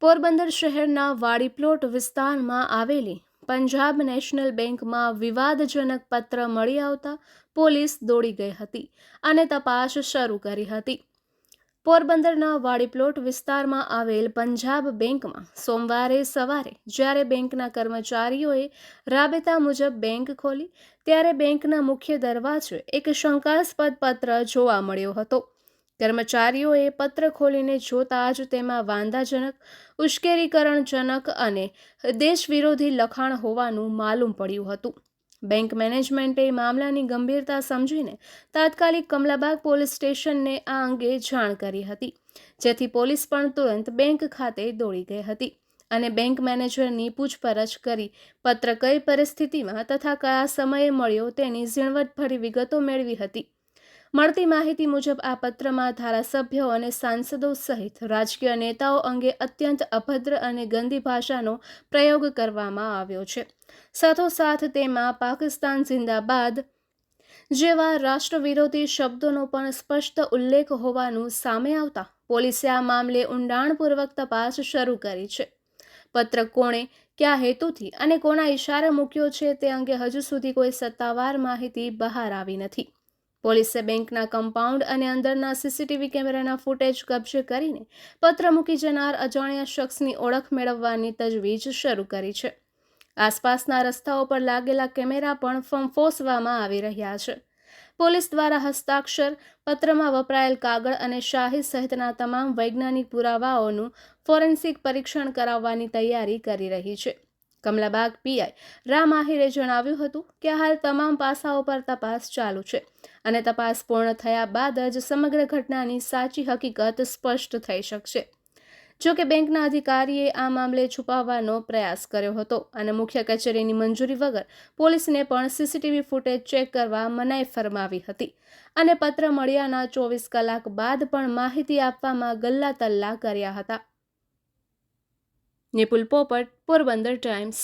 પોરબંદર શહેરના વાડી પ્લોટ વિસ્તારમાં આવેલી પંજાબ નેશનલ બેંકમાં વિવાદજનક પત્ર મળી આવતા પોલીસ દોડી ગઈ હતી અને તપાસ શરૂ કરી હતી. પોરબંદરના વાડી પ્લોટ વિસ્તારમાં આવેલ પંજાબ બેંકમાં સોમવારે સવારે જ્યારે બેંકના કર્મચારીઓએ રાબેતા મુજબ બેંક ખોલી ત્યારે બેંકના મુખ્ય દરવાજે એક શંકાસ્પદ પત્ર જોવા મળ્યો હતો. કર્મચારીઓએ પત્ર ખોલીને જોતા જ તેમાં વાંધાજનક, ઉશ્કેરીકરણજનક અને દેશવિરોધી લખાણ હોવાનું માલુમ પડ્યું હતું. બેંક મેનેજમેન્ટે મામલાની ગંભીરતા સમજીને તાત્કાલિક કમલાબાગ પોલીસ સ્ટેશનને આ અંગે જાણ કરી હતી, જેથી પોલીસ પણ તુરંત બેંક ખાતે દોડી ગઈ હતી અને બેંક મેનેજરની પૂછપરછ કરી પત્ર કઈ પરિસ્થિતિમાં તથા કયા સમયે મળ્યો તેની ઝીણવટભરી વિગતો મેળવી હતી. મળતી માહિતી મુજબ આ પત્રમાં ધારાસભ્યો અને સાંસદો સહિત રાજકીય નેતાઓ અંગે અત્યંત અભદ્ર અને ગંદી ભાષાનો પ્રયોગ કરવામાં આવ્યો છે. સાથોસાથ તેમાં પાકિસ્તાન જિંદાબાદ જેવા રાષ્ટ્રવિરોધી શબ્દોનો પણ સ્પષ્ટ ઉલ્લેખ હોવાનું સામે આવતા પોલીસે આ મામલે ઊંડાણપૂર્વક તપાસ શરૂ કરી છે. પત્ર કોણે, કયા હેતુથી અને કોના ઇશારે મૂક્યો છે તે અંગે હજુ સુધી કોઈ સત્તાવાર માહિતી બહાર આવી નથી. પોલીસે બેંકના કમ્પાઉન્ડ અને અંદરના સીસીટીવી કેમેરાના ફૂટેજ કબજે કરીને પત્ર મૂકી જનાર અજાણ્યા શખ્સની ઓળખ મેળવવાની તજવીજ શરૂ કરી છે. આસપાસના રસ્તાઓ પર લાગેલા કેમેરા પણ ફંફોસવામાં આવી રહ્યા છે. પોલીસ દ્વારા હસ્તાક્ષર, પત્રમાં વપરાયેલ કાગળ અને શાહી સહિતના તમામ વૈજ્ઞાનિક પુરાવાઓનું ફોરેન્સિક પરીક્ષણ કરાવવાની તૈયારી કરી રહી છે. કમલાબાગ પીઆઈ રામ આહિરે જણાવ્યું હતું કે હાલ તમામ પાસાઓ પર તપાસ ચાલુ છે અને તપાસ પૂર્ણ થયા બાદ જ સમગ્ર ઘટનાની સાચી હકીકત સ્પષ્ટ થઈ શકશે. જો કે બેંકના અધિકારીએ આ મામલે છુપાવવાનો પ્રયાસ કર્યો હતો અને મુખ્ય કચેરીની મંજૂરી વગર પોલીસને પણ સીસીટીવી ફૂટેજ ચેક કરવા મનાઈ ફરમાવી હતી અને પત્ર મળ્યાના 24 કલાક બાદ પણ માહિતી આપવામાં ગલ્લા તલ્લા કર્યા હતા. નિપુલ પોપટ, પોરબંદર ટાઈમ્સ.